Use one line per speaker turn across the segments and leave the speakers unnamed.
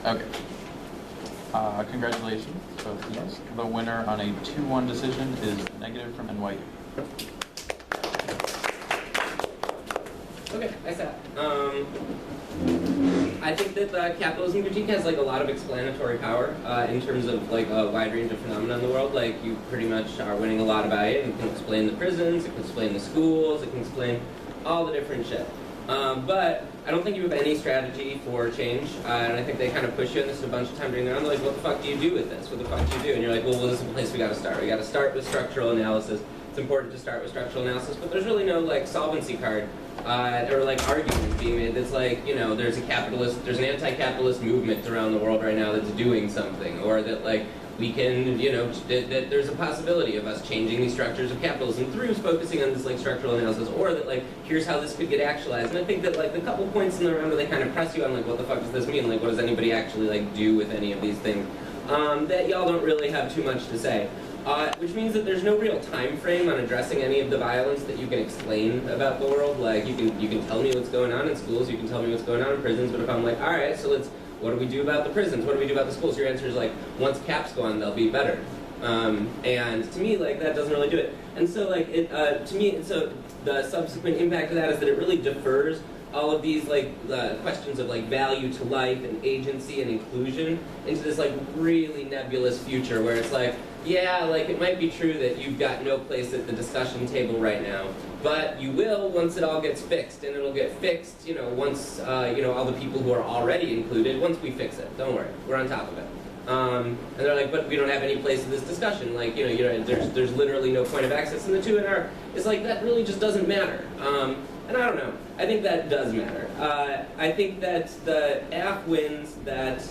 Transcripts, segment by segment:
Okay. Congratulations, both teams. The winner on a 2-1 decision is negative from NYU.
Okay, I sat. I think that the capitalism critique has like a lot of explanatory power in terms of like a wide range of phenomena in the world. Like you pretty much are winning a lot about it. It can explain the prisons, it can explain the schools, it can explain all the different shit. But I don't think you have any strategy for change, and I think they kind of push you on this a bunch of times during the round. They're like, what the fuck do you do with this? What the fuck do you do? And you're like, well, this is the place we got to start. We got to start with structural analysis. It's important to start with structural analysis, but there's really no like solvency card or like argument being made that's like, you know, there's an anti-capitalist movement around the world right now that's doing something, or that like we can, you know, that there's a possibility of us changing these structures of capitalism through focusing on this like structural analysis, or that like here's how this could get actualized. And I think that like the couple points in the round where they kind of press you on like what the fuck does this mean, like what does anybody actually like do with any of these things, that y'all don't really have too much to say. Which means that there's no real time frame on addressing any of the violence that you can explain about the world. Like you can tell me what's going on in schools, you can tell me what's going on in prisons, but if I'm like, all right, so what do we do about the prisons? What do we do about the schools? Your answer is like, once caps go on, they'll be better. And to me, like that doesn't really do it. And so like to me, so the subsequent impact of that is that it really defers all of these like questions of like value to life and agency and inclusion into this like really nebulous future where it's like, yeah, like it might be true that you've got no place at the discussion table right now, but you will once it all gets fixed, and it'll get fixed, you know, once you know, all the people who are already included, once we fix it. Don't worry, we're on top of it. And they're like, but we don't have any place in this discussion. Like, you know, there's literally no point of access. And the 2NR is like, that really just doesn't matter. And I don't know. I think that does matter. I think that the AF wins that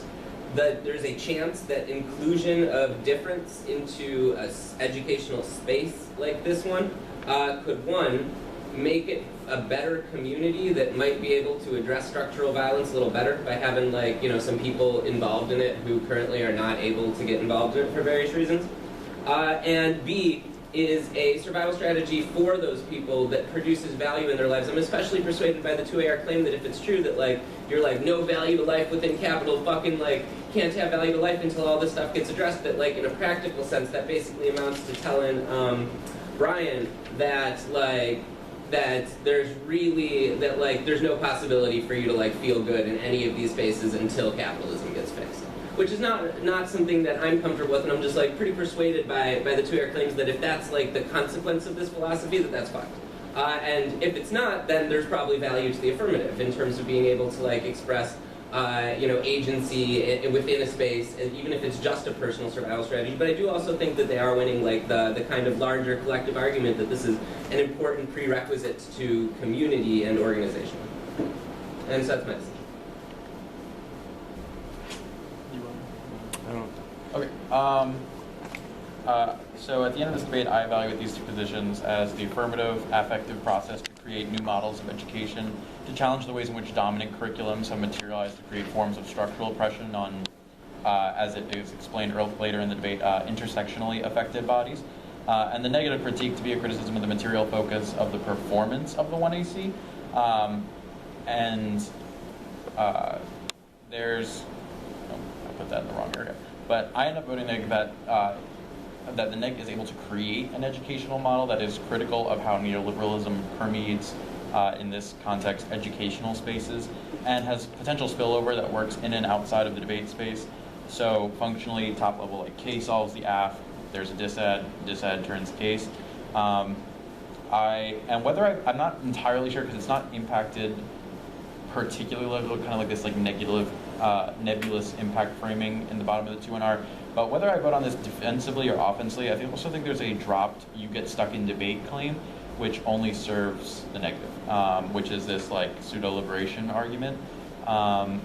there's a chance that inclusion of difference into an educational space like this one could, one, make it a better community that might be able to address structural violence a little better by having, like, you know, some people involved in it who currently are not able to get involved in it for various reasons. And B, is a survival strategy for those people that produces value in their lives. I'm especially persuaded by the 2AR claim that if it's true that like you're like no value to life within capital, fucking like can't have value to life until all this stuff gets addressed, that like in a practical sense that basically amounts to telling Brian that like that there's really that like there's no possibility for you to like feel good in any of these spaces until capitalism gets fixed. Which is not something that I'm comfortable with, and I'm just like pretty persuaded by the 2AR claims that if that's like the consequence of this philosophy, that's fucked. And if it's not, then there's probably value to the affirmative in terms of being able to like express you know, agency within a space, and even if it's just a personal survival strategy. But I do also think that they are winning like the kind of larger collective argument that this is an important prerequisite to community and organization. And so that's my decision.
Okay. So at the end of this debate, I evaluate these two positions as the affirmative, affective process to create new models of education, to challenge the ways in which dominant curriculums have materialized to create forms of structural oppression on, as it is explained later in the debate, intersectionally affected bodies, and the negative critique to be a criticism of the material focus of the performance of the 1AC, there's, I put that in the wrong area. But I end up voting neg that the neg is able to create an educational model that is critical of how neoliberalism permeates, in this context, educational spaces, and has potential spillover that works in and outside of the debate space. So functionally, top level, like K solves the AF, there's a disad turns case. I'm not entirely sure because it's not impacted particularly kind of like this like nebulous impact framing in the bottom of the 2NR. But whether I vote on this defensively or offensively, I also think there's a dropped you get stuck in debate claim, which only serves the negative, which is this like pseudo-liberation argument. And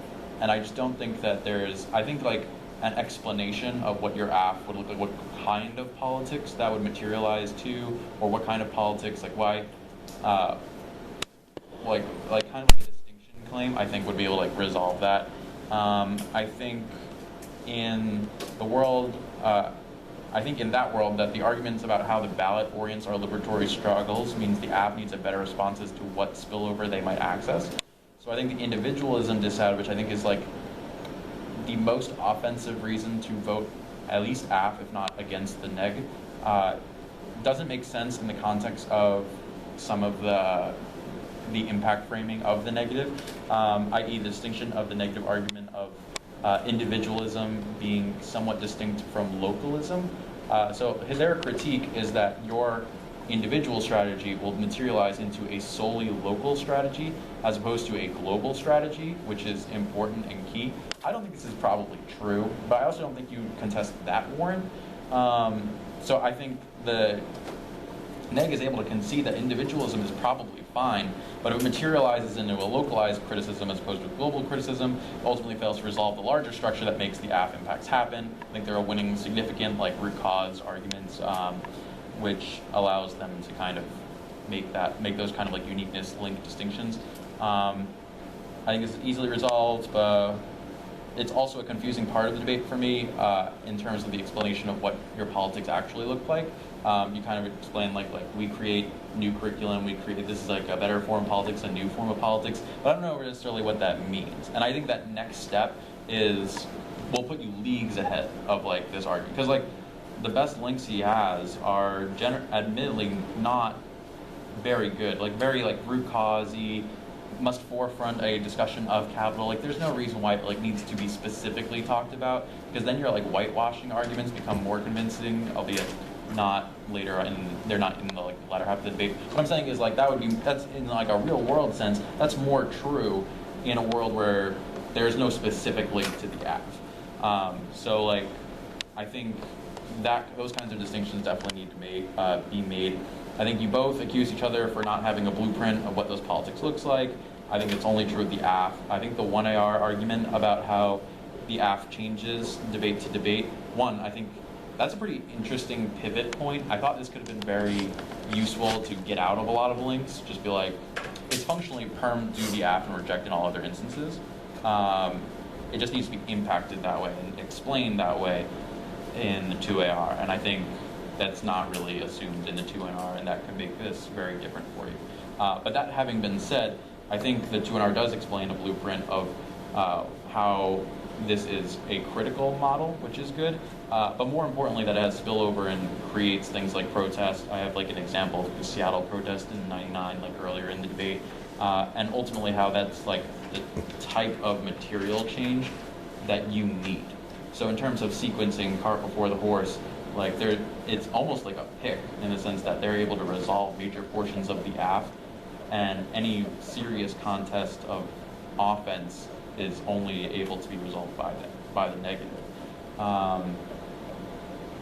I just don't think that I think like an explanation of what your AF would look like, what kind of politics that would materialize to, or what kind of politics, like why, like kind of like a distinction claim, I think would be able to like resolve that. I think in the world, in that world that the arguments about how the ballot orients our liberatory struggles means the app needs a better responses to what spillover they might access. So I think the individualism disad, which I think is like the most offensive reason to vote at least AF, if not against the neg, doesn't make sense in the context of some of the impact framing of the negative, i.e. the distinction of the negative argument of individualism being somewhat distinct from localism. So their critique is that your individual strategy will materialize into a solely local strategy as opposed to a global strategy, which is important and key. I don't think this is probably true, but I also don't think you contest that, Warren. So I think the neg is able to concede that individualism is probably fine, but it materializes into a localized criticism as opposed to a global criticism. It ultimately fails to resolve the larger structure that makes the AF impacts happen. I think they're winning significant root cause arguments, which allows them to kind of make those kind of uniqueness link distinctions. I think it's easily resolved, but it's also a confusing part of the debate for me in terms of the explanation of what your politics actually look like. You kind of explain we create new curriculum, this is a better form of politics, a new form of politics, but I don't know necessarily what that means. And I think that next step will put you leagues ahead of this argument, because the best links he has are admittedly not very good, very root cause-y, must forefront a discussion of capital. There's no reason why it needs to be specifically talked about, because then your whitewashing arguments become more convincing, albeit not later they're not in the latter half of the debate. What I'm saying is that's in a real world sense, that's more true in a world where there's no specific link to the AF. So I think that those kinds of distinctions definitely need to be made. I think you both accuse each other for not having a blueprint of what those politics looks like. I think it's only true with the AF. I think the 1AR argument about how the AF changes debate to debate, I think that's a pretty interesting pivot point. I thought this could have been very useful to get out of a lot of links. Just be it's functionally perm do the AF and reject in all other instances. It just needs to be impacted that way and explained that way in the 2AR, and I think that's not really assumed in the 2NR, and that can make this very different for you. But that having been said, I think the 2NR does explain a blueprint of how this is a critical model, which is good, but more importantly that it has spillover and creates things like protest. I have an example of the Seattle protest in '99, earlier in the debate, and ultimately how that's the type of material change that you need. So in terms of sequencing cart before the horse, it's almost like a pick in the sense that they're able to resolve major portions of the AF, and any serious contest of offense is only able to be resolved by the negative.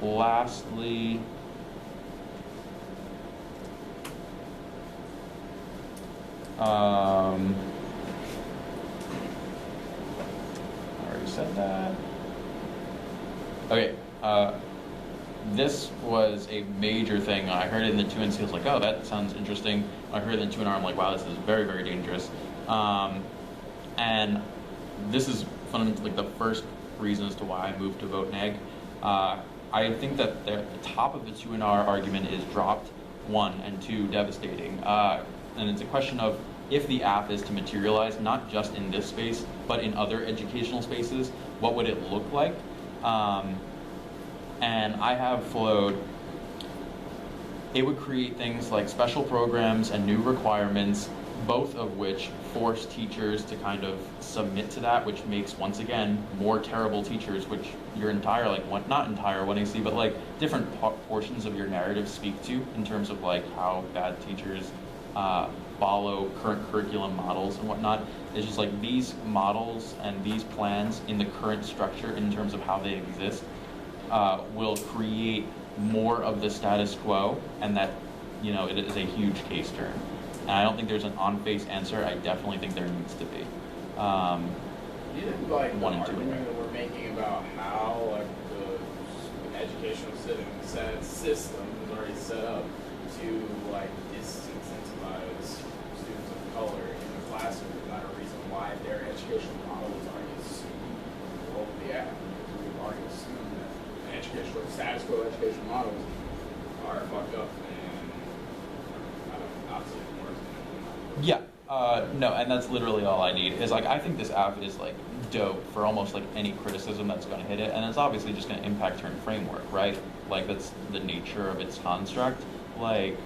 Lastly, I already said that. Okay, this was a major thing. I heard it in the 2NC, I was oh, that sounds interesting. I heard it in 2NR, I'm wow, this is very, very dangerous. And this is fundamentally the first reason as to why I moved to vote neg. I think that the top of the 2NR argument is dropped, 1, and 2, devastating. And it's a question of if the AF is to materialize, not just in this space, but in other educational spaces, what would it look like? And I have flowed, it would create things like special programs and new requirements, both of which force teachers to kind of submit to that, which makes, once again, more terrible teachers, which your entire, not entire 1AC, but different portions of your narrative speak to in terms of how bad teachers follow current curriculum models and whatnot. It's just these models and these plans in the current structure in terms of how they exist will create more of the status quo, and that, it is a huge case turn. And I don't think there's an on-face answer. I definitely think there needs to be.
You didn't
the
1 and 2
argument
that we're making about how the educational system is already set up to disincentivize students of color in the classroom is not a reason why their educational model is already assumed over the app. We've already assumed that status quo educational models are fucked up and obviously more.
Yeah, no, and that's literally all I need. Is I think this app is dope for almost like any criticism that's going to hit it, and it's obviously just going to impact turn framework, right? Like that's the nature of its construct. Like,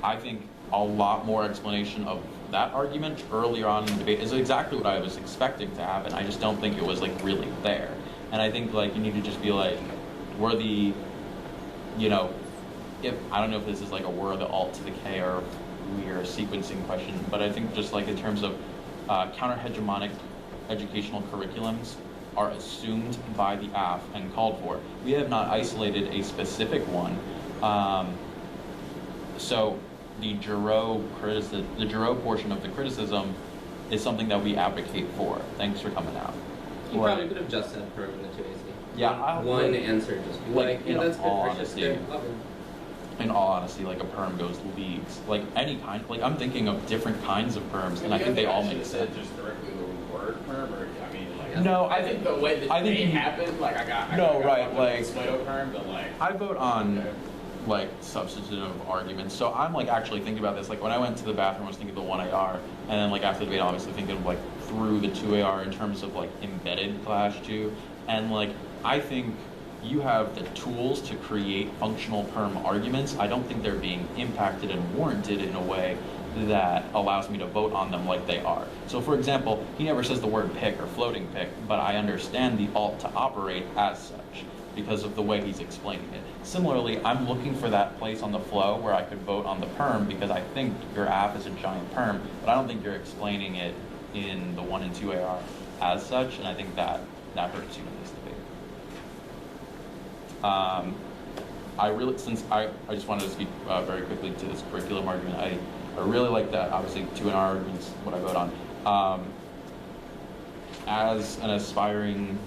I think a lot more explanation of that argument earlier on in the debate is exactly what I was expecting to happen. I just don't think it was like really there. And I think like you need to just be like, we're the, you know, if I don't know if this is like a we're the alt to the K or we're sequencing question, but I think just like in terms of counter-hegemonic educational curriculums are assumed by the AF and called for. We have not isolated a specific one. So the Giroux portion of the criticism is something that we advocate for. Thanks for coming out.
You probably could have just said perm in the 2AC.
Yeah,
one answer, just be like, yeah, that's good.
all
That's
honesty,
good. Love it.
in all honesty, like a perm goes leagues. Like any kind, like I'm thinking of different kinds of perms, and I think they all make sense.
Just directly the word perm, or I mean, like
No,
I think the way that it happened, like I got
like
Plato perm, but like
I vote on like substantive arguments. So I'm like actually thinking about this. Like when I went to the bathroom, I was thinking of the 1AR, and then like after the debate, obviously thinking of like through the 2AR in terms of like embedded clash 2, and like I think you have the tools to create functional perm arguments. I don't think they're being impacted and warranted in a way that allows me to vote on them like they are. So for example, he never says the word pick or floating pick, but I understand the alt to operate as such because of the way he's explaining it. Similarly, I'm looking for that place on the flow where I could vote on the perm because I think your app is a giant perm, but I don't think you're explaining it in the 1 and 2 AR as such, and I think that hurts you in this debate. I just wanted to speak very quickly to this curriculum argument. I really like that. Obviously, 2 and R arguments what I vote on. As an aspiring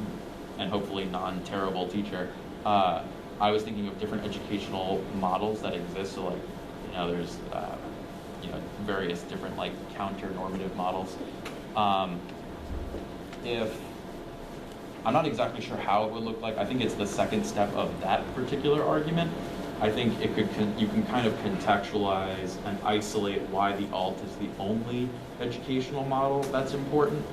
and hopefully non-terrible teacher, I was thinking of different educational models that exist. So, like, you know, there's various different like counter-normative models. If I'm not exactly sure how it would look like. I think it's the second step of that particular argument. I think it could you can kind of contextualize and isolate why the alt is the only educational model that's important,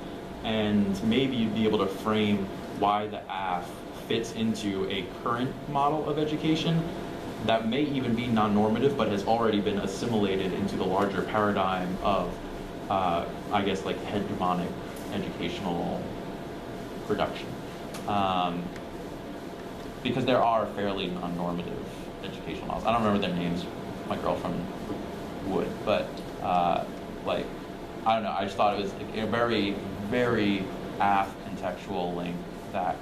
and maybe you'd be able to frame why the AF fits into a current model of education that may even be non-normative but has already been assimilated into the larger paradigm of, I guess, like hegemonic educational production. Because there are fairly non-normative educational models. I don't remember their names. My girlfriend would, but like, I don't know. I just thought it was a very, very AF contextual link that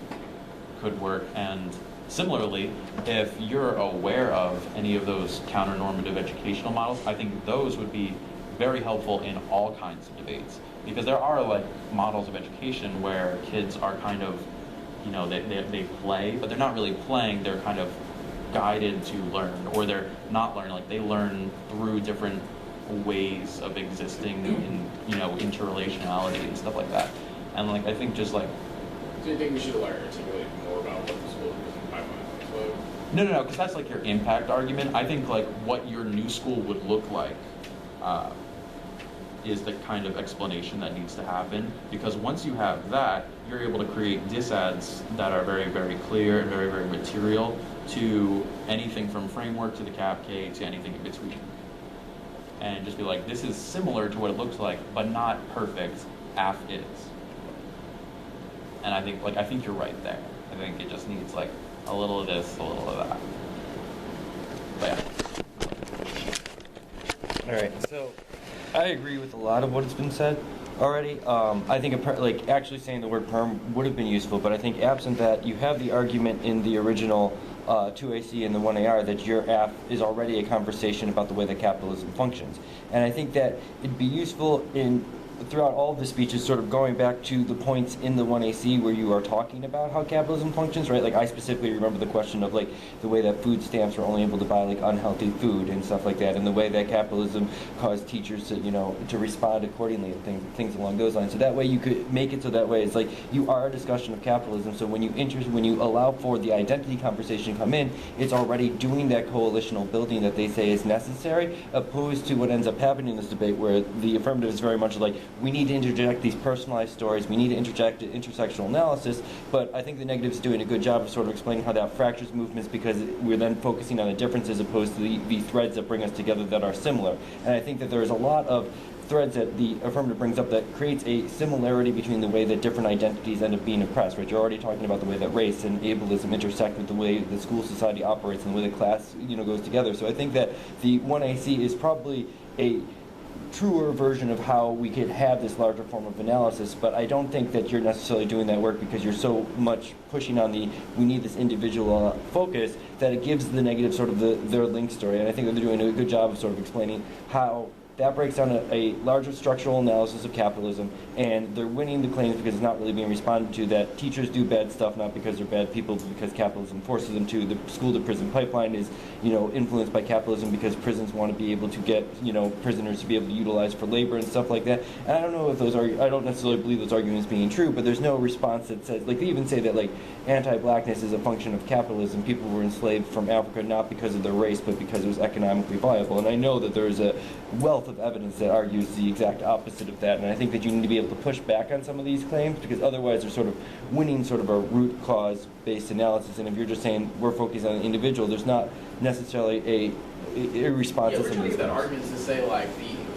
could work. And similarly, if you're aware of any of those counter-normative educational models, I think those would be very helpful in all kinds of debates. Because there are like models of education where kids are kind of, you know, they play, but they're not really playing, they're kind of guided to learn, or they're not learning, like they learn through different ways of existing in, you know, interrelationality and stuff like that. And like, I think just like...
So you think we should articulate more about what the school is in pipeline?
No, because that's like your impact argument. I think like what your new school would look like is the kind of explanation that needs to happen, because once you have that, you're able to create disads that are very, very clear and very, very material to anything from framework to the CAP-K to anything in between. And just be like, this is similar to what it looks like, but not perfect. AF is. And I think you're right there. I think it just needs like a little of this, a little of that. But yeah.
All right, so I agree with a lot of what has been said already. I think actually saying the word perm would have been useful, but I think absent that, you have the argument in the original 2AC and the 1AR that your AF is already a conversation about the way that capitalism functions. And I think that it'd be useful throughout all of the speeches, sort of going back to the points in the 1AC where you are talking about how capitalism functions, right? Like I specifically remember the question of like the way that food stamps were only able to buy like unhealthy food and stuff like that, and the way that capitalism caused teachers to, you know, to respond accordingly and things along those lines. So that way you could make it so that way it's like you are a discussion of capitalism. So when you allow for the identity conversation to come in, it's already doing that coalitional building that they say is necessary, opposed to what ends up happening in this debate where the affirmative is very much like, we need to interject these personalized stories, we need to interject intersectional analysis, but I think the negative's doing a good job of sort of explaining how that fractures movements because we're then focusing on the differences opposed to the threads that bring us together that are similar. And I think that there's a lot of threads that the affirmative brings up that creates a similarity between the way that different identities end up being oppressed, right? You're already talking about the way that race and ableism intersect with the way the school society operates and the way that class, goes together. So I think that the 1AC is probably a truer version of how we could have this larger form of analysis, but I don't think that you're necessarily doing that work because you're so much pushing on we need this individual focus that it gives the negative sort of their link story. And I think that they're doing a good job of sort of explaining how that breaks down a larger structural analysis of capitalism, and they're winning the claims because it's not really being responded to that teachers do bad stuff not because they're bad people, but because capitalism forces them to. The school-to-prison pipeline is, influenced by capitalism because prisons want to be able to get, prisoners to be able to utilize for labor and stuff like that. And I don't know if I don't necessarily believe those arguments being true, but there's no response that says, like, they even say that, like, anti-blackness is a function of capitalism. People were enslaved from Africa not because of their race, but because it was economically viable. And I know that there's a wealth of evidence that argues the exact opposite of that, and I think that you need to be able to push back on some of these claims because otherwise they're sort of winning sort of a root cause based analysis, and if you're just saying we're focused on the individual, there's not necessarily a response to
we're
some
trying
of
to
these
get that
things.
argument to say like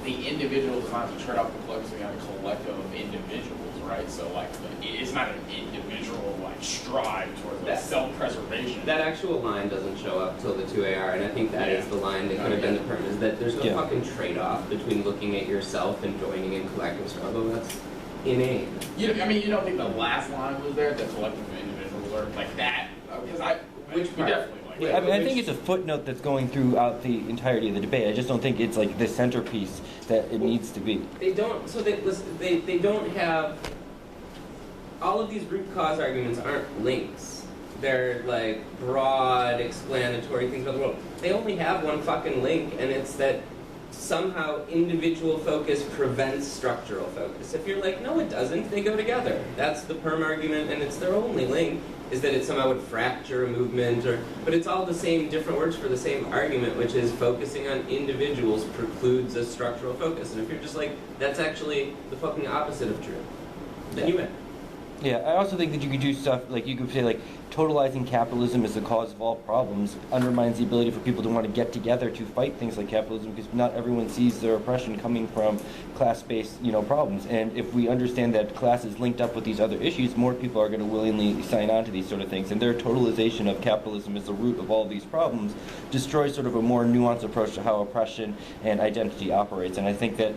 the individual is not to turn off complexity on a collective of individuals, right? So like it's not an individual like strive towards like self-preservation.
That actual line doesn't show up till the 2AR, and I think that is the line that could have been the perm, is that there's no fucking trade-off between looking at yourself and joining in collective struggle. That's inane.
You don't think the last line was there, the collective of individuals, or like that? Because we definitely like.
Yeah, I think it's a footnote that's going throughout the entirety of the debate. I just don't think it's like the centerpiece that it needs to be.
They don't. So they don't have. All of these root cause arguments aren't links. They're like broad, explanatory things about the world. They only have one fucking link, and it's that somehow individual focus prevents structural focus. If you're like, no, it doesn't, they go together. That's the perm argument, and it's their only link, is that it somehow would fracture a movement, but it's all the same, different words for the same argument, which is focusing on individuals precludes a structural focus. And if you're just like, that's actually the fucking opposite of true, then you win.
Yeah, I also think that you could do stuff like you could say like totalizing capitalism is the cause of all problems undermines the ability for people to want to get together to fight things like capitalism because not everyone sees their oppression coming from class-based problems. And if we understand that class is linked up with these other issues, more people are going to willingly sign on to these sort of things. And their totalization of capitalism as the root of all these problems destroys sort of a more nuanced approach to how oppression and identity operates. And I think that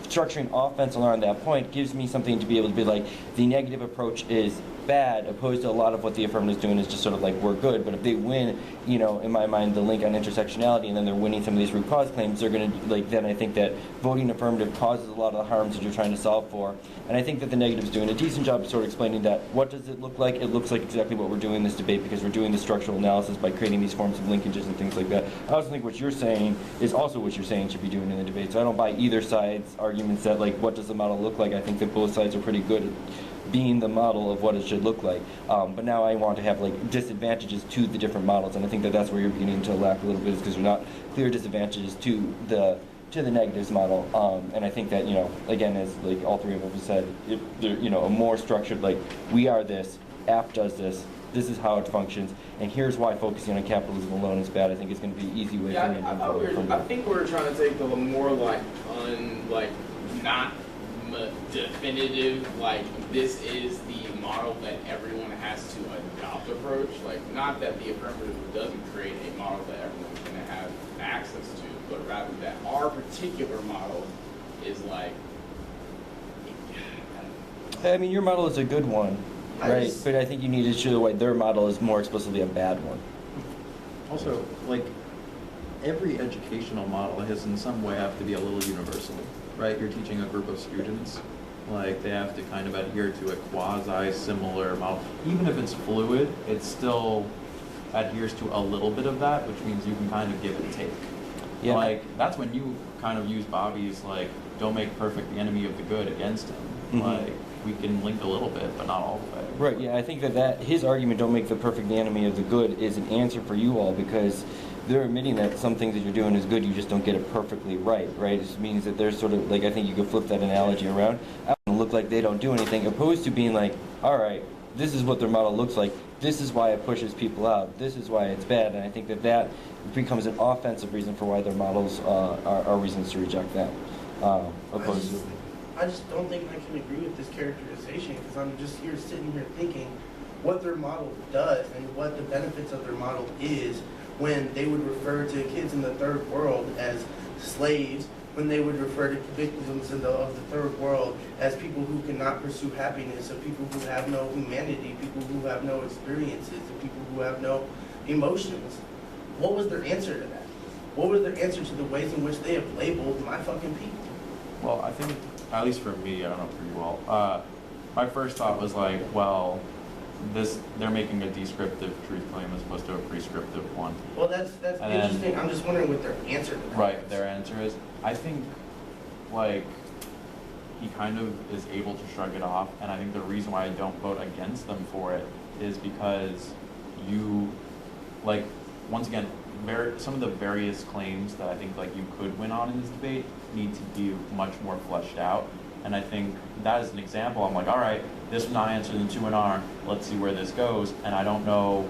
structuring offense along that point gives me something to be able to be like, the negative approach is bad, opposed to a lot of what the affirmative is doing is just sort of like, we're good. But if they win, in my mind, the link on intersectionality, and then they're winning some of these root cause claims, they're going to, then I think that voting affirmative causes a lot of the harms that you're trying to solve for. And I think that the negative is doing a decent job of sort of explaining that. What does it look like? It looks like exactly what we're doing in this debate because we're doing the structural analysis by creating these forms of linkages and things like that. I also think what you're saying is also what you're saying should be doing in the debate. So I don't buy either side's arguments that, like, what does the model look like? I think that both sides are pretty good at being the model of what it should look like. But now I want to have like disadvantages to the different models, and I think that that's where you're beginning to lack a little bit, is because there's not clear disadvantages to the negatives model. And I think that again, as like all three of us have said, if they're a more structured, like, we are this, app does this, this is how it functions, and here's why focusing on capitalism alone is bad. I think it's going to be an easy way for me to move forward from
I
that.
think we're trying to take the more not definitive, like, this is the model that everyone has to adopt approach. Like, not that the affirmative doesn't create a model that everyone's going to have access to, but rather that our particular model is like,
I mean, your model is a good one, right? But I think you need to show why their model is more explicitly a bad one.
Also, like, every educational model has in some way have to be a little universal, right? You're teaching a group of students, like, they have to kind of adhere to a quasi-similar model. Even if it's fluid, it still adheres to a little bit of that, which means you can kind of give and take. Yeah. Like, that's when you kind of use Bobby's, like, don't make perfect the enemy of the good against him. Mm-hmm. Like, we can link a little bit, but not all the way.
Right, yeah, I think that his argument, don't make the perfect the enemy of the good, is an answer for you all, because they're admitting that some things that you're doing is good, you just don't get it perfectly right? It just means that they're sort of like, I think you could flip that analogy around. I don't look like they don't do anything, opposed to being like, all right, this is what their model looks like. This is why it pushes people out. This is why it's bad. And I think that that becomes an offensive reason for why their models are reasons to reject that. Opposed to.
I just don't think I can agree with this characterization, because I'm just here sitting here thinking what their model does and what the benefits of their model is, when they would refer to kids in the third world as slaves, when they would refer to victims of the third world as people who cannot pursue happiness, or people who have no humanity, people who have no experiences, and people who have no emotions. What was their answer to that? What was their answer to the ways in which they have labeled my fucking people?
Well, I think, at least for me, I don't know for you all, my first thought was like, well, they're making a descriptive truth claim as opposed to a prescriptive one.
Well, that's
And
interesting. I'm just wondering what their answer to that
Right,
is.
their answer is, I think, like, he kind of is able to shrug it off, and I think the reason why I don't vote against them for it is because you, like, once again, some of the various claims that I think, like, you could win on in this debate need to be much more fleshed out, and I think that is an example. I'm like, all right, this was not answered in 2NR, let's see where this goes, and I don't know,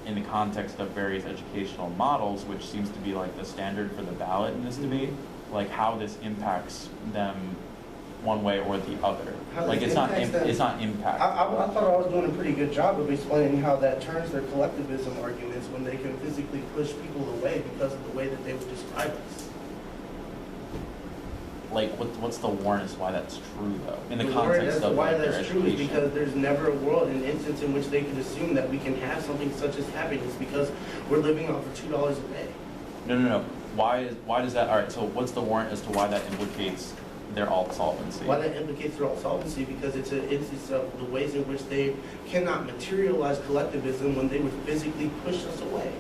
in the context of various educational models, which seems to be like the standard for the ballot in this debate, like how this impacts them one way or the other.
How
Like
this
it's not
impacts them?
it's not impact.
I thought I was doing a pretty good job of explaining how that turns their collectivism arguments when they can physically push people away because of the way that they would describe us.
Like what's the warrant as to why that's true though? In the
The word
context
as to
of
why
like, their
that's true is
education.
because there's never a world, an instance in which they could assume that we can have something such as happiness because we're living off of $2 a day.
No. Why does that? All right. So what's the warrant as to why that implicates their alt solvency?
Why that implicates their alt solvency? Because it's the ways in which they cannot materialize collectivism when they would physically push us away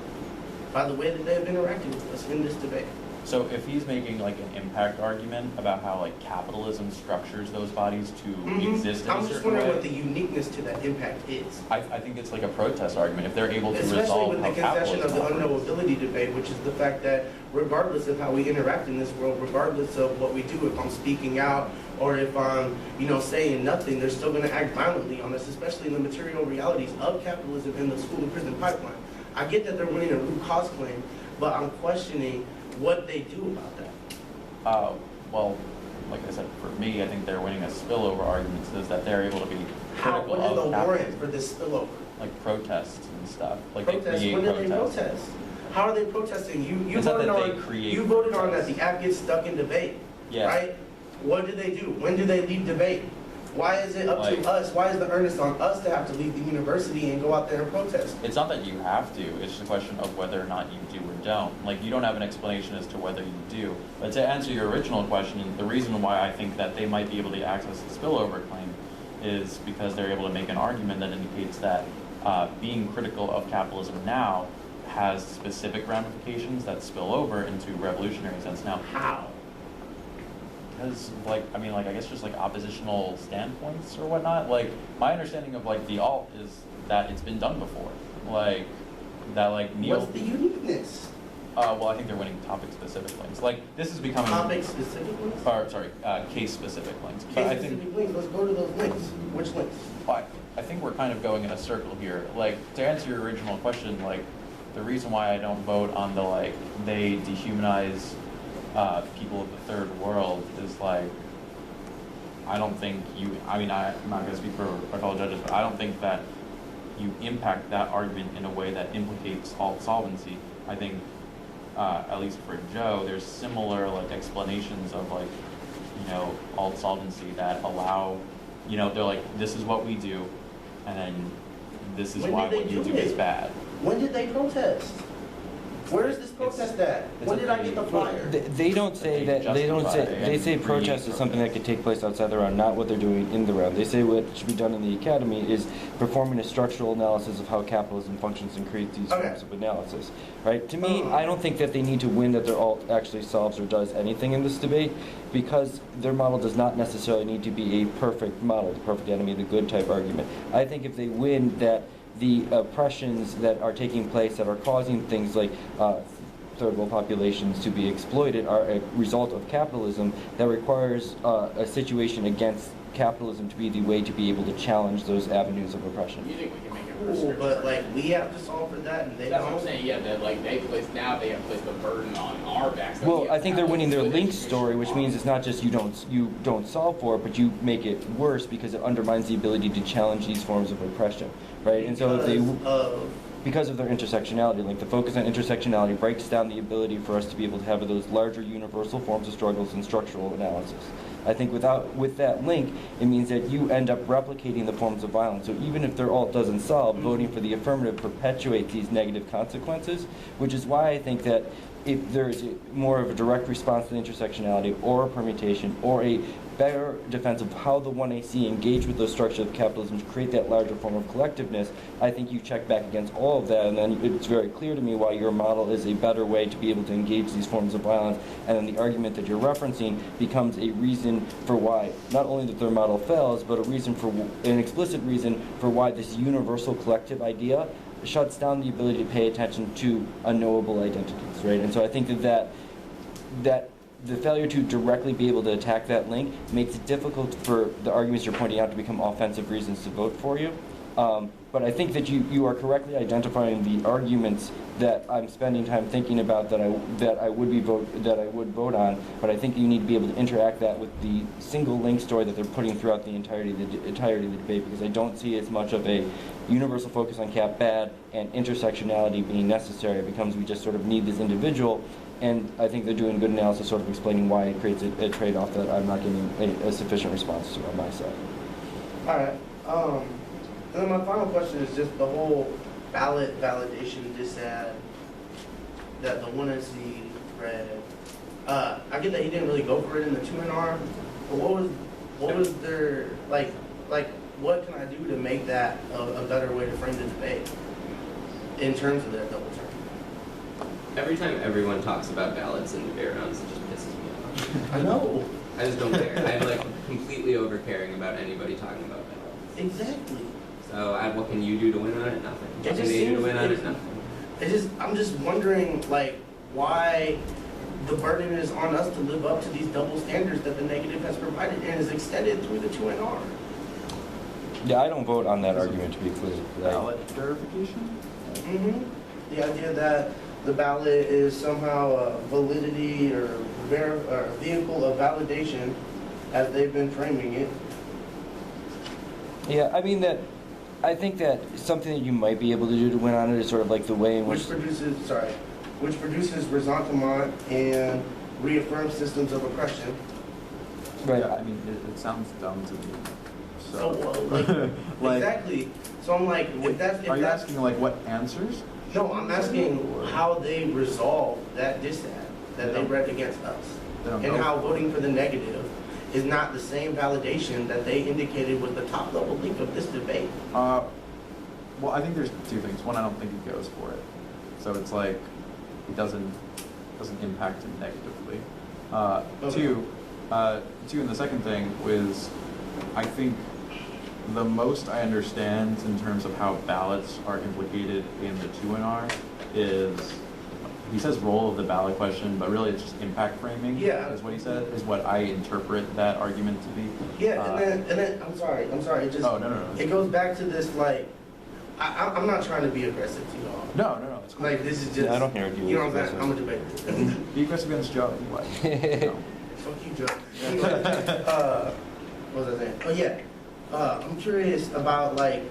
by the way that they have interacted with us in this debate.
So if he's making like an impact argument about how like capitalism structures those bodies to exist in
I'm
a
just
certain
wondering
way,
what the uniqueness to that impact is.
I think it's like a protest argument. If they're able to
Especially
resolve
with the
how
concession of
capitalism
the
operates.
unknowability debate, which is the fact that regardless of how we interact in this world, regardless of what we do, if I'm speaking out or if I'm, saying nothing, they're still going to act violently on us, especially in the material realities of capitalism in the school and prison pipeline. I get that they're winning a root cause claim, but I'm questioning what they do about that.
Well, like I said, for me, I think they're winning a spillover argument says that they're able to be
How?
critical
What is the
of
warrant
capitalism,
for this spillover?
like protests and stuff. Like
Protests?
they
When
create
did they
protests.
protest? How are they protesting? You
It's not
voted
that they
on.
create
You voted on that
protests.
the app gets stuck in debate.
Yeah.
Right? What do they do? When do they leave debate? Why is it up
Like-
to us? Why is the earnest on us to have to leave the university and go out there and protest?
It's not that you have to, it's just a question of whether or not you do or don't. Like, you don't have an explanation as to whether you do. But to answer your original question, the reason why I think that they might be able to access the spillover claim is because they're able to make an argument that indicates that being critical of capitalism now has specific ramifications that spill over into revolutionary sense. Now,
How?
because, I guess just like oppositional standpoints or whatnot. Like, my understanding of like the alt is that it's been done before. Like, that like Neil.
What's the uniqueness?
Well, I think they're winning topic-specific links. Like, this is becoming.
Topic specific links?
Or sorry, case-specific links. But I
Case
think.
specific links. Let's go to those links. Which links?
I think we're kind of going in a circle here. Like, to answer your original question, like, the reason why I don't vote on the like they dehumanize people of the third world is like, I don't think you. I mean, I'm not going to speak for our fellow judges, but I don't think that you impact that argument in a way that implicates alt solvency. I think, at least for Joe, there's similar like explanations of like, alt solvency that allow, they're like, this is what we do, and then this is
When
why
did they
what you
do
do is
it?
bad.
When did they protest? Where is this protest at? When did I get the flyer?
They don't say that. They don't say. They say protest is something that could take place outside the round, not what they're doing in the round. They say what should be done in the academy is performing a structural analysis of how capitalism functions and create these
Okay.
forms of analysis. Right? To me, I don't think that they need to win that their alt actually solves or does anything in this debate, because their model does not necessarily need to be a perfect model, the perfect enemy of the good type argument. I think if they win that the oppressions that are taking place that are causing things like third world populations to be exploited are a result of capitalism that requires a situation against capitalism to be the way to be able to challenge those avenues of oppression.
You think we can make it
Cool,
restrictive?
but like we have to solve for that, and they
That's what
don't.
I'm saying, yeah, that like they have placed the burden on our backs. That we
Well,
have
I
to
think
have
they're winning their
good
link
education
story, which means it's not just you don't solve for it, but you make it worse because it undermines the ability to challenge these forms of oppression, right? And so if they because of their intersectionality, like the focus on intersectionality breaks down the ability for us to be able to have those larger universal forms of struggles and structural analysis. I think with that link, it means that you end up replicating the forms of violence. So even if their alt doesn't solve, voting for the affirmative perpetuates these negative consequences, which is why I think that if there's more of a direct response to the intersectionality or a permutation or a better defense of how the 1AC engage with those structures of capitalism to create that larger form of collectiveness, I think you check back against all of that, and then it's very clear to me why your model is a better way to be able to engage these forms of violence, and then the argument that you're referencing becomes a reason for why, not only that their model fails, but a reason for, an explicit reason for why this universal collective idea shuts down the ability to pay attention to unknowable identities, right? And so I think that the failure to directly be able to attack that link makes it difficult for the arguments you're pointing out to become offensive reasons to vote for you. But I think that you are correctly identifying the arguments that I'm spending time thinking about that I would vote on. But I think you need to be able to interact that with the single link story that they're putting throughout the entirety of the debate, because I don't see as much of a universal focus on cap bad and intersectionality being necessary. It becomes we just sort of need this individual. And I think they're doing good analysis sort of explaining why it creates a trade-off that I'm not getting a sufficient response to on my side.
All right. And then my final question is just the whole ballot validation disad that the 1NC read. I get that he didn't really go for it in the 2NR, but what was their like what can I do to make that a better way to frame the debate in terms of their double term?
Every time everyone talks about ballots in debate rounds, it just pisses me off.
I know.
I just don't care. I'm like completely over caring about anybody talking about ballots.
Exactly.
So what can you do to win on it? Nothing.
It
What can
just
they do to
seems-
win on
it-
it? Nothing.
I'm just wondering like why the burden is on us to live up to these double standards that the negative has provided and is extended through the 2NR.
Yeah, I don't vote on that argument, to be clear.
Ballot verification?
Mm-hmm. The idea that the ballot is somehow a validity or a vehicle of validation as they've been framing it.
Yeah, I think that something that you might be able to do to win on it is sort of like the way in which...
Which produces ressentiment and reaffirms systems of oppression.
Right.
Yeah, I mean, it sounds dumb to me.
So,
So, like,
exactly. So I'm like, if
are you
that's
asking like what answers?
no, I'm asking how they resolve that dissent that they read against us,
They don't
and
know.
how voting for the negative is not the same validation that they indicated was the top level link of this debate.
Well, I think there's two things. One, I don't think he goes for it. So it's like it doesn't impact him negatively.
Okay.
Two, and the second thing was, I think the most I understand in terms of how ballots are implicated in the 2NR is, he says role of the ballot question, but really it's just impact framing.
Yeah.
Is what he said, is what I interpret that argument to be.
Yeah, and then I'm sorry. It just
Oh, no.
it goes back to this like I'm not trying to be aggressive to y'all.
No, it's cool.
Like this is just
Yeah, I don't hear you
You know what I'm saying? I'm a
aggressive.
debater.
Be aggressive against Joe anyway. No.
Fuck you, Joe. What was I saying? Oh yeah. I'm curious about like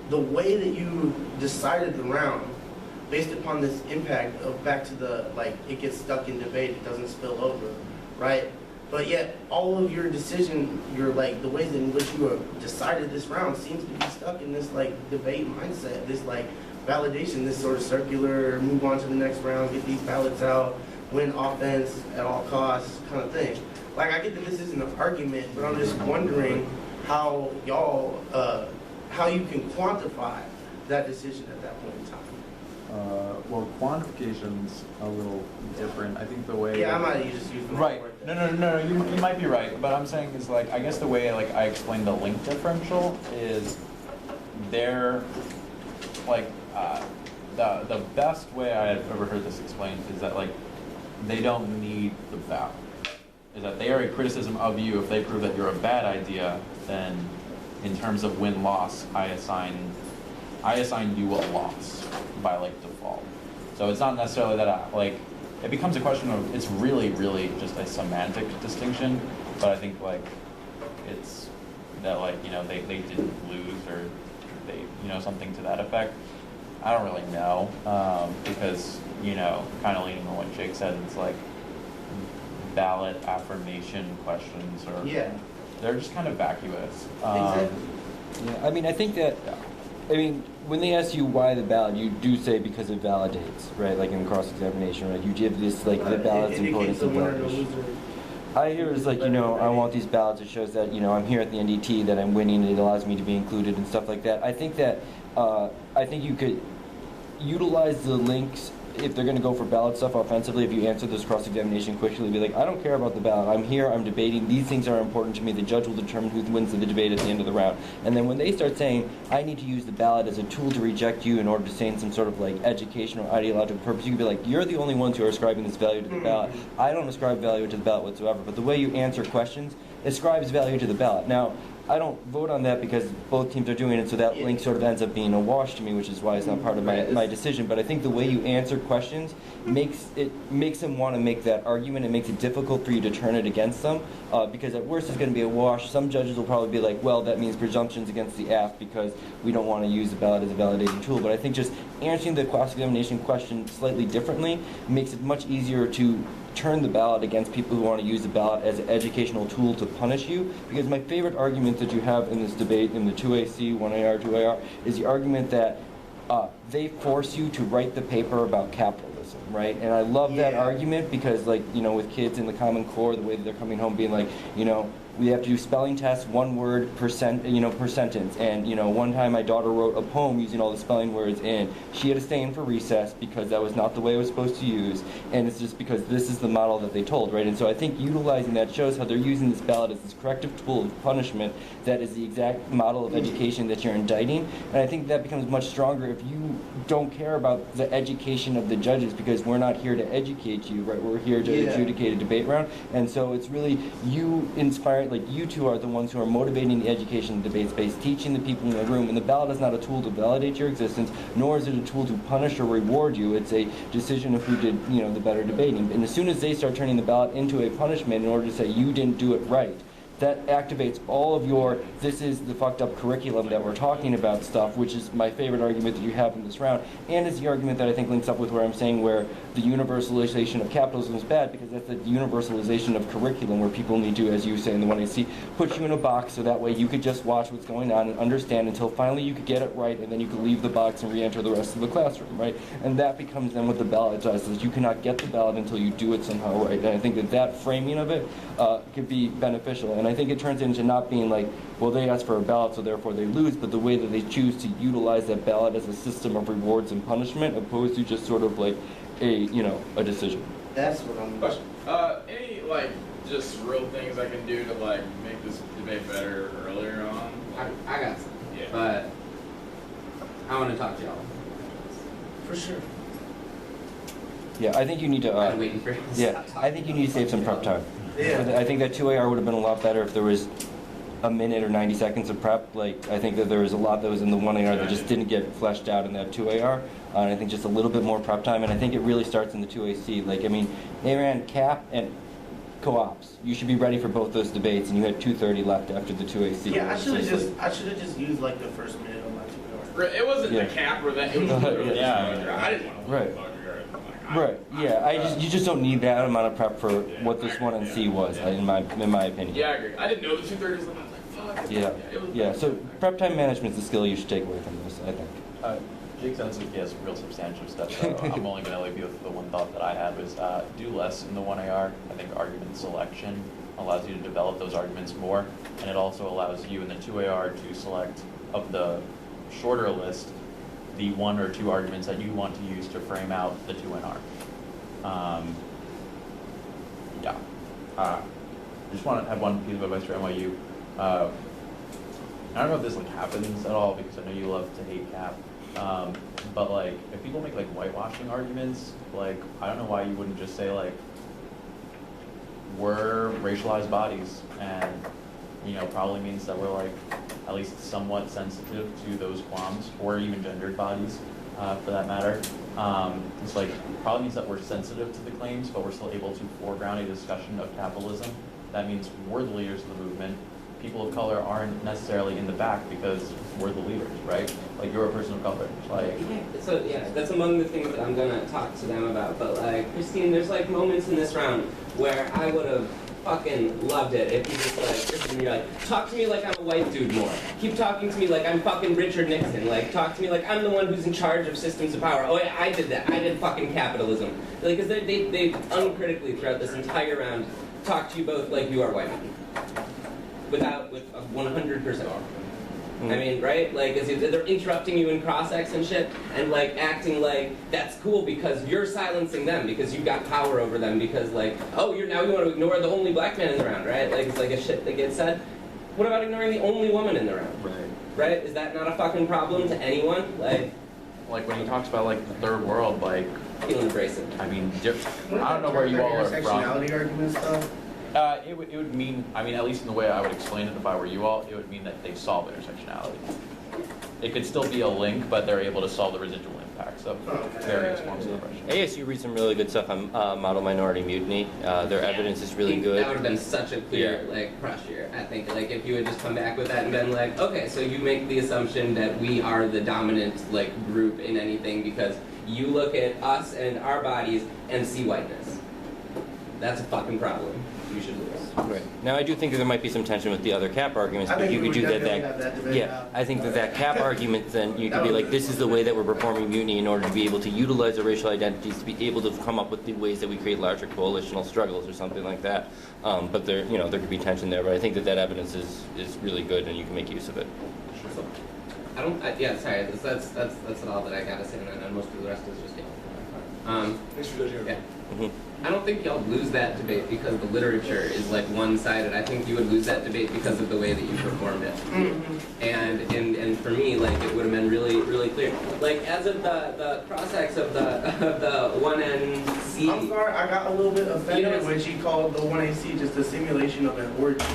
the way that you decided the round based upon this impact of back to the like it gets stuck in debate, it doesn't spill over, right? But yet all of your decision, your like the ways in which you have decided this round seems to be stuck in this like debate mindset, this like validation, this sort of circular, move on to the next round, get these ballots out, win offense at all costs kind of thing. Like I get that this isn't an argument, but I'm just wondering how y'all, how you can quantify that decision at that point in time.
Well, quantification's a little different. I think the way.
Yeah, I might have just used the wrong
Right.
word.
No. You might be right, but I'm saying is like I guess the way like I explain the link differential is
like the best way I've ever heard this explained is that like they don't need the ballot. Is that they are a criticism of you if they prove that you're a bad idea, then in terms of win-loss, I assign you a loss by like default. So it's not necessarily that it becomes a question of, it's really, really just a semantic distinction, but I think like it's that like, you know, they didn't lose or they, you know, something to that effect. I don't really know, because, you know, kind of leaning on what Jake said, it's like ballot affirmation questions or they're just kind of vacuous.
Exactly.
Yeah, I mean, I think that, when they ask you why the ballot, you do say because it validates, right? Like in the cross-examination, right? You give this, like, the ballot's importance and validation. I hear is like, you know, I want these ballots. It shows that, you know, I'm here at the NDT, that I'm winning, and it allows me to be included and stuff like that. I think that, I think you could utilize the links if they're going to go for ballot stuff offensively. If you answer this cross-examination quickly, be like, I don't care about the ballot. I'm here, I'm debating. These things are important to me. The judge will determine who wins the debate at the end of the round. And then when they start saying, I need to use the ballot as a tool to reject you in order to sustain some sort of like educational, ideological purpose, you can be like, you're the only ones who are ascribing this value to the ballot. I don't ascribe value to the ballot whatsoever. But the way you answer questions ascribes value to the ballot. Now, I don't vote on that because both teams are doing it, so that link sort of ends up being a wash to me, which is why it's not part of my decision. But I think the way you answer questions makes them want to make that argument. It makes it difficult for you to turn it against them, because at worst it's going to be a wash. Some judges will probably be like, well, that means presumptions against the app because we don't want to use the ballot as a validating tool. But I think just answering the cross-examination question slightly differently makes it much easier to turn the ballot against people who want to use the ballot as an educational tool to punish you. Because my favorite argument that you have in this debate in the 2AC, 1AR, 2AR, is the argument that they force you to write the paper about capitalism, right? And I love that argument because, like, you know, with kids in the Common Core, the way that they're coming home being like, you know, we have to do spelling tests, one word per sentence. And, you know, one time my daughter wrote a poem using all the spelling words in. She had to stay in for recess because that was not the way it was supposed to use. And it's just because this is the model that they told, right? And so I think utilizing that shows how they're using this ballot as this corrective tool of punishment that is the exact model of education that you're indicting. And I think that becomes much stronger if you don't care about the education of the judges, because we're not here to educate you, right? We're here to adjudicate a debate round. And so it's really you inspiring, like you two are the ones who are motivating the education debate space, teaching the people in the room. And the ballot is not a tool to validate your existence, nor is it a tool to punish or reward you. It's a decision of who did, you know, the better debating. And as soon as they start turning the ballot into a punishment in order to say you didn't do it right, that activates all of your, this is the fucked up curriculum that we're talking about stuff, which is my favorite argument that you have in this round, and is the argument that I think links up with where I'm saying where the universalization of capitalism is bad, because that's the universalization of curriculum, where people need to, as you say in the 1AC, put you in a box so that way you could just watch what's going on and understand until finally you could get it right, and then you could leave the box and re-enter the rest of the classroom, right? And that becomes then what the ballot does, is you cannot get the ballot until you do it somehow right. And I think that that framing of it could be beneficial. And I think it turns into not being like, well, they asked for a ballot, so therefore they lose, but the way that they choose to utilize that ballot as a system of rewards and punishment, opposed to just sort of like a decision.
That's what I'm.
Question. Any like just real things I can do to like make this debate better earlier on?
I got some.
Yeah.
But I want to talk to y'all.
For sure.
Yeah, I think you need to.
I'm waiting for you to
Yeah,
stop talking.
I think you need to save some prep time.
Yeah.
I think that 2AR would have been a lot better if there was a minute or 90 seconds of prep. Like, I think that there was a lot that was in the 1AR that just didn't get fleshed out in that 2AR. And I think just a little bit more prep time. And I think it really starts in the 2AC. Like, I mean, they ran CAP and co-ops. You should be ready for both those debates, and you had 2:30 left after the 2AC.
Yeah, I should have
So it's
just just used like the first minute of my 2 hours.
It wasn't
Yeah.
the cap or that. It was literally
Yeah.
I didn't want to
Right. Right. Yeah. You just don't need that amount of prep for what this 1 and C was, in my opinion.
Yeah, I agree. I didn't know the 2:30 was. I was like, fuck.
Yeah.
It was,
Yeah. So prep time management is a skill you should take away from this, I think.
Jake sounds like he has real substantial stuff, so I'm only going to leave you with the one thought that I had was do less in the 1AR. I think argument selection allows you to develop those arguments more, and it also allows you in the 2AR to select of the shorter list the 1 or 2 arguments that you want to use to frame out the 2NR. Yeah. I just want to have one piece of advice for NYU. I don't know if this like happens at all, because I know you love to hate CAP,
But like, if people make like whitewashing arguments, like, I don't know why you wouldn't just say like, we're racialized bodies, and probably means that we're like at least somewhat sensitive to those qualms, or even gendered bodies, for that matter. It's like probably means that we're sensitive to the claims, but we're still able to foreground a discussion of capitalism. That means we're the leaders of the movement. People of color aren't necessarily in the back because we're the leaders, right? Like, you're a person of color. Like,
so yeah, that's among the things that I'm gonna talk to them about. But like, Christine, there's like moments in this round where I would have fucking loved it if you just like, Christine, you're like, talk to me like I'm a white dude more. Keep talking to me like I'm fucking Richard Nixon. Like, talk to me like I'm the one who's in charge of systems of power. Oh yeah, I did that. I did fucking capitalism. Like, because they uncritically throughout this entire round talk to you both like you are white men. With 100%. I mean, right? Like, they're interrupting you in cross-ex and shit, and like acting like that's cool because you're silencing them because you've got power over them because like, oh, you want to ignore the only black man in the round, right? Like, it's like a shit that gets said. What about ignoring the only woman in the round?
right.
Right? Is that not a fucking problem to anyone? Like
when he talks about like the third world, like,
feel abrasive.
I mean, I don't know where you all are from.
Intersectionality arguments, though.
It would mean, I mean, at least in the way I would explain it if I were you all, it would mean that they solve intersectionality. It could still be a link, but they're able to solve the residual impacts of various forms of oppression.
ASU reads some really good stuff on model minority mutiny. Their evidence is really good.
That would have been such a clear, like, crush here. I think, like, if you had just come back with that and been like, okay, so you make the assumption that we are the dominant, like, group in anything because you look at us and our bodies and see whiteness. That's a fucking problem. You should lose.
Right. Now, I do think that there might be some tension with the other cap arguments,
I
but
think
you
we
could
would
do that.
definitely have that debate
Yeah,
now.
I think that cap argument, then you could be like, this is the way that we're performing mutiny in order to be able to utilize our racial identities to be able to come up with the ways that we create larger coalitional struggles or something like that. But there could be tension there. But I think that evidence is really good, and you can make use of it.
So, sorry. That's all that I gotta say, and most of the rest is just
Thanks for judging.
yeah.
Mm-hmm.
I don't think y'all lose that debate because the literature is like one-sided. I think you would lose that debate because of the way that you performed it.
Mm-hmm.
And for me, like, it would have been really, really clear. Like, as of the cross-ex of the 1NC.
I'm sorry, I got a little bit offended
know,
when she called the 1AC just a simulation of an orgy.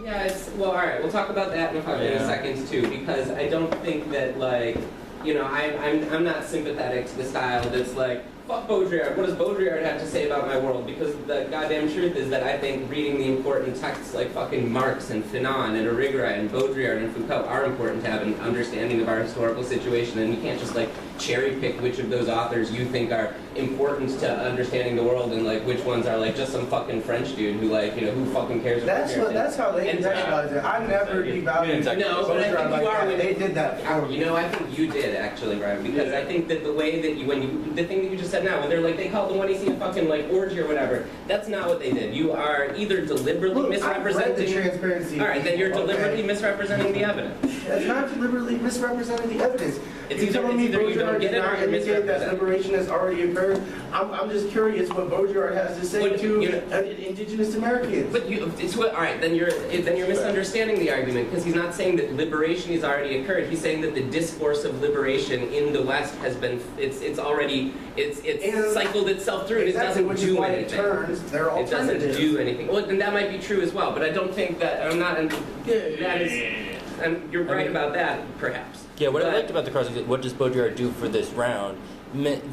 Yeah, all right. We'll talk about that in a second too, because I don't think that, like, I'm not sympathetic to the style that's like, fuck Baudrillard. What does Baudrillard have to say about my world? Because the goddamn truth is that I think reading the important texts like fucking Marx and Fanon and Arrigara and Baudrillard and Foucault are important to have an understanding of our historical situation, and you can't just like cherry pick which of those authors you think are important to understanding the world and like which ones are like just some fucking French dude who like, who fucking cares about
That's how they contextualize it. I never devalued.
No, but I think you are when
they did that for me.
I think you did actually, Brian, because I think that the way that the thing that you just said now, when they're like, they called the 1AC a fucking like orgy or whatever, that's not what they did. You are either deliberately misrepresenting.
I've read the transparency.
All right, then you're deliberately misrepresenting the evidence.
That's not deliberately misrepresenting the evidence.
It's either you don't get it or you're
indicate that
misrepresenting.
liberation has already occurred. I'm just curious what Baudrillard has to say to indigenous Americans.
But all right, then you're misunderstanding the argument because he's not saying that liberation has already occurred. He's saying that the discourse of liberation in the West has been it's already cycled itself through.
Exactly,
it
which
doesn't
is
do
why
anything.
it turns their
It doesn't
alternatives.
do anything. Well, then that might be true as well. But I don't think that that is. And you're right about that, perhaps.
Yeah, what I
But-
liked about the crossing, what does Baudrillard do for this round?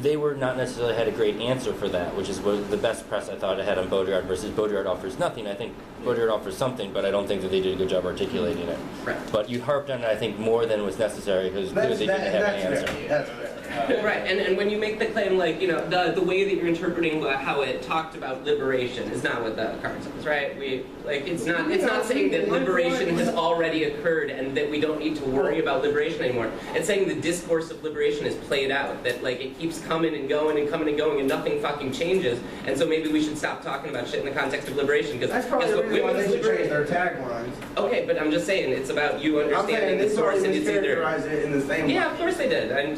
They were not necessarily had a great answer for that, which is what the best press I thought I had on Baudrillard versus Baudrillard offers nothing. I think Baudrillard offers something, but I don't think that they did a good job articulating it.
Right.
But you harped on it, I think, more than was necessary because they didn't have an answer.
That's fair.
Right, and when you make the claim, like, the way that you're interpreting how it talked about liberation is not what the card says, right? It's not saying that liberation has already occurred and that we don't need to worry about liberation anymore. It's saying the discourse of liberation is played out, that, like, it keeps coming and going and coming and going and nothing fucking changes, and so maybe we should stop talking about shit in the context of liberation, because
That's probably the reason why they should change their taglines.
Okay, but I'm just saying, it's about you
I'm
understanding
saying
the
this
source,
already
and it's either...
mischaracterized it in the same way.
Yeah, of course they did, and,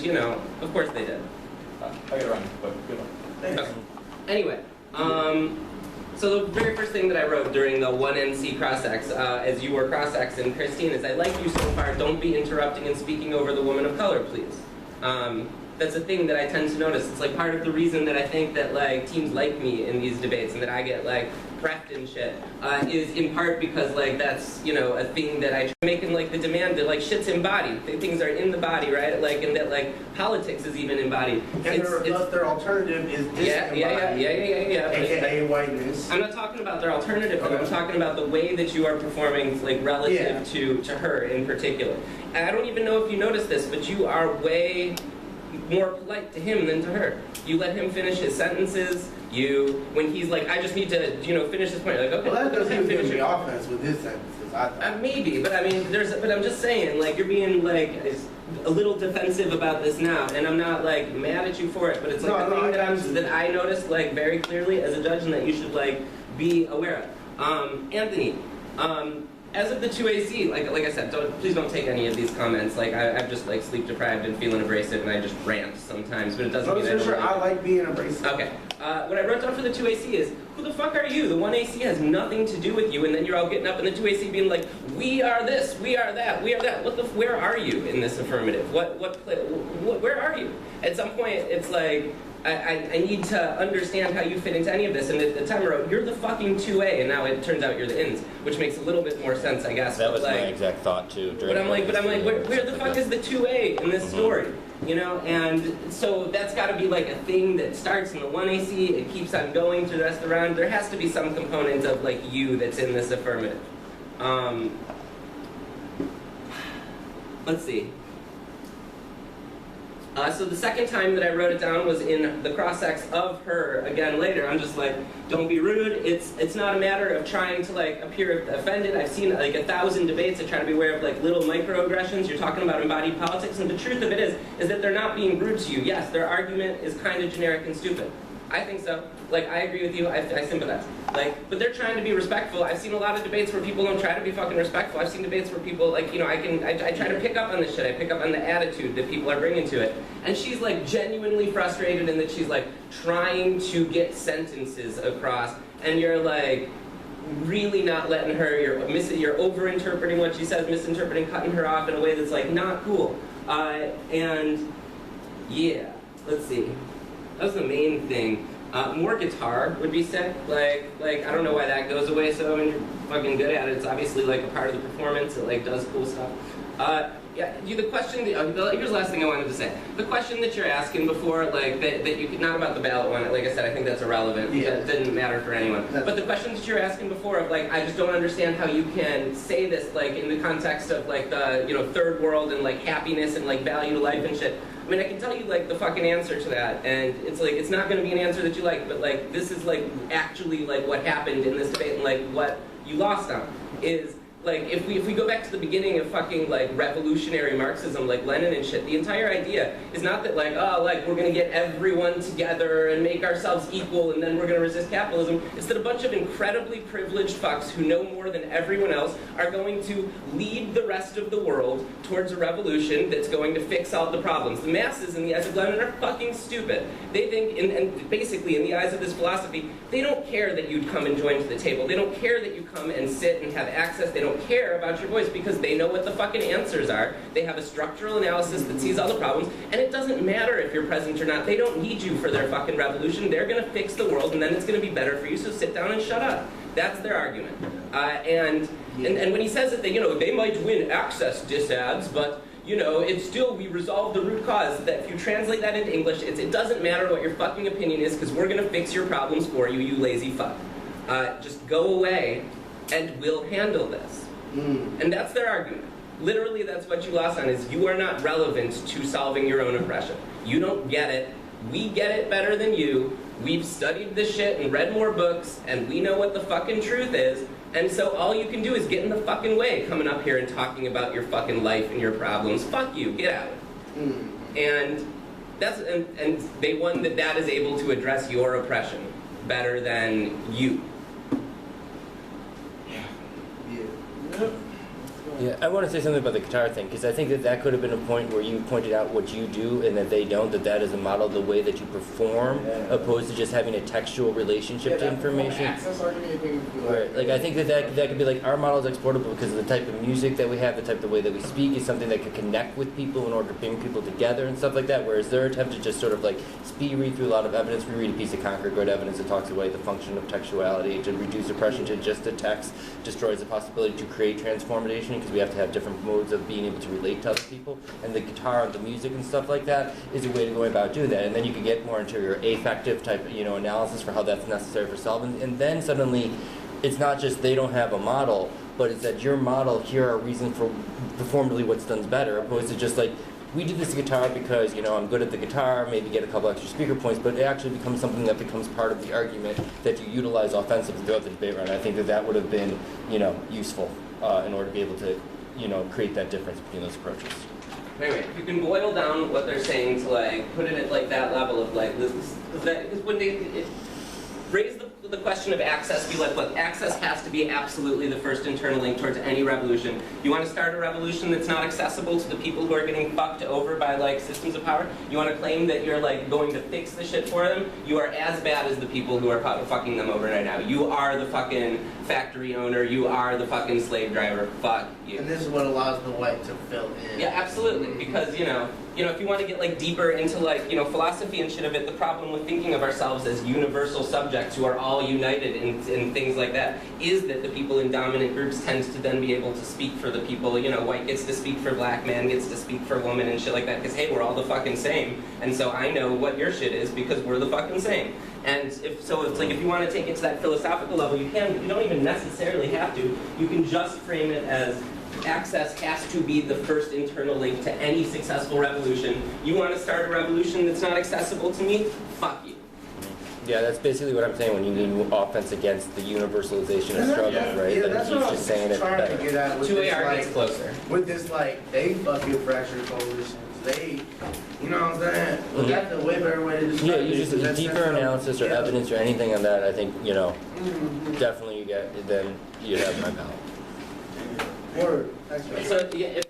of course they did.
I gotta run, but good one.
Thanks.
Okay. Anyway, so the very first thing that I wrote during the 1NC cross-ex, as you were cross-exing Christine, is I like you so far, don't be interrupting and speaking over the woman of color, please. That's a thing that I tend to notice. It's like part of the reason that I think that like teams like me in these debates and that I get like prepped and shit is in part because like that's, you know, a thing that I try making like the demand that like shit's embodied. Things are in the body, right? Like, and that like politics is even embodied.
And their alternative is disembodied.
Yeah.
AKA whiteness.
I'm not talking about their alternative, but I'm talking about the way that you are performing, like relative to her in particular. And I don't even know if you noticed this, but you are way more polite to him than to her. You let him finish his sentences. When he's like, I just need to, you know, finish this point. You're like, okay,
well, that does
finish
give me
it.
offense with his sentences. I thought.
Maybe, but I mean, but I'm just saying, like, you're being like a little defensive about this now, and I'm not like mad at you for it, but it's like the thing that I noticed like very clearly as a judge, and that you should like be aware of. Anthony. As of the 2AC, like I said, please don't take any of these comments. Like I'm just like sleep deprived and feeling abrasive, and I just rant sometimes. But it doesn't mean I don't.
I like being abrasive.
Okay. What I wrote down for the 2AC is, who the fuck are you? The 1AC has nothing to do with you, and then you're all getting up in the 2AC being like, we are this, we are that, we are that. Where are you in this affirmative? Where are you? At some point, it's like, I need to understand how you fit into any of this. And at the time I wrote, you're the fucking 2A, and now it turns out you're the ins, which makes a little bit more sense, I guess.
That was
like,
my exact thought too.
But I'm like, where the fuck is the 2A in this story? You know, and so that's got to be like a thing that starts in the 1AC, it keeps on going through the rest of the round. There has to be some component of like you that's in this affirmative. Let's see. So the second time that I wrote it down was in the cross-ex of her again later. I'm just like, don't be rude. It's not a matter of trying to like appear offended. I've seen like 1,000 debates that try to be aware of like little microaggressions. You're talking about embodied politics, and the truth of it is that they're not being rude to you. Yes, their argument is kind of generic and stupid. I think so. Like, I agree with you. I sympathize. Like, but they're trying to be respectful. I've seen a lot of debates where people don't try to be fucking respectful. I've seen debates where people, like, you know, I try to pick up on this shit. I pick up on the attitude that people are bringing to it. And she's, like, genuinely frustrated in that she's, like, trying to get sentences across. And you're, like, really not letting her, you're over-interpreting what she says, misinterpreting, cutting her off in a way that's, like, not cool. And, yeah, let's see. That was the main thing. More guitar would be sick. Like I don't know why that goes away. So I mean, you're fucking good at it. It's obviously like a part of the performance. It like does cool stuff. Yeah. The question. Here's the last thing I wanted to say. The question that you're asking before, like that you could, not about the ballot one. Like I said, I think that's irrelevant.
Yeah.
That didn't matter for anyone. But the question that you're asking before of like, I just don't understand how you can say this like in the context of like the third world and like happiness and like value to life and shit. I mean, I can tell you like the fucking answer to that, and it's like it's not going to be an answer that you like, but like this is like actually like what happened in this debate, and like what you lost on is like if we go back to the beginning of fucking like revolutionary Marxism, like Lenin and shit, the entire idea is not that like, oh, like we're gonna get everyone together and make ourselves equal and then we're gonna resist capitalism. It's that a bunch of incredibly privileged fucks who know more than everyone else are going to lead the rest of the world towards a revolution that's going to fix all the problems. The masses in the eyes of Lenin are fucking stupid. They think, and basically in the eyes of this philosophy, they don't care that you'd come and join to the table. They don't care that you come and sit and have access. They don't care about your voice because they know what the fucking answers are. They have a structural analysis that sees all the problems, and it doesn't matter if you're present or not. They don't need you for their fucking revolution. They're gonna fix the world, and then it's gonna be better for you, so sit down and shut up. That's their argument. And when he says that they might win access disads, but it's still, we resolve the root cause, that if you translate that into English, it doesn't matter what your fucking opinion is, because we're gonna fix your problems for you, you lazy fuck. Just go away, and we'll handle this. And that's their argument. Literally, that's what you lost on, is you are not relevant to solving your own oppression. You don't get it. We get it better than you. We've studied this shit and read more books, and we know what the fucking truth is, and so all you can do is get in the fucking way, coming up here and talking about your fucking life and your problems. Fuck you, get out. And that's, and they won that is able to address your oppression better than you.
Yeah, I want to say something about the guitar thing, because I think that could have been a point where you pointed out what you do and that they don't, that is a model of the way that you perform, opposed to just having a textual relationship to information.
Access argument thing would be
Right. Like I think that could be like our model is exportable because of the type of music that we have, the type of way that we speak is something that could connect with people in order to bring people together and stuff like that. Whereas their attempt to just sort of like read through a lot of evidence. We read a piece of concrete good evidence that talks away the function of textuality to reduce oppression to just a text, destroys the possibility to create transformation because we have to have different modes of being able to relate to other people. And the guitar, the music and stuff like that is a way to go about doing that. And then you can get more into your affective type, analysis for how that's necessary for solving. And then suddenly, it's not just they don't have a model, but it's that your model, here are reasons for performatively what's done better, opposed to just like, we did this guitar because, I'm good at the guitar, maybe get a couple extra speaker points, but it actually becomes something that becomes part of the argument that you utilize offensively throughout the debate round. I think that would have been, useful in order to be able to, create that difference between those approaches.
Anyway, you can boil down what they're saying to like put it at like that level of like this when they raise the question of access, be like, look, access has to be absolutely the first internal link towards any revolution. You want to start a revolution that's not accessible to the people who are getting fucked over by like systems of power? You want to claim that you're like going to fix the shit for them? You are as bad as the people who are fucking them over right now. You are the fucking factory owner. You are the fucking slave driver. Fuck you.
And this is what allows the white to fill in.
Yeah, absolutely. Because, if you want to get like deeper into like, philosophy and shit of it, the problem with thinking of ourselves as universal subjects who are all united in things like that is that the people in dominant groups tend to then be able to speak for the people, white gets to speak for black, man gets to speak for woman and shit like that because, hey, we're all the fucking same. And so I know what your shit is because we're the fucking same. And it's like if you want to take it to that philosophical level, you don't even necessarily have to. You can just frame it as access has to be the first internal link to any successful revolution. You want to start a revolution that's not accessible to me? Fuck you.
Yeah, that's basically what I'm saying when you mean offense against the universalization of struggle, right?
Yeah,
Like,
that's
he's
what I
just
was
saying it
trying
better.
to get at with
2AR
this,
gets closer.
With this, they fucking fractured coalitions. They, you know what I'm saying? Well, that's a way better way to describe
Yeah,
it.
you just
That's
deeper
not-
analysis or
yeah.
evidence or anything on that. I think definitely then you have my ballot.
Word. Thanks, man.
So, yeah, if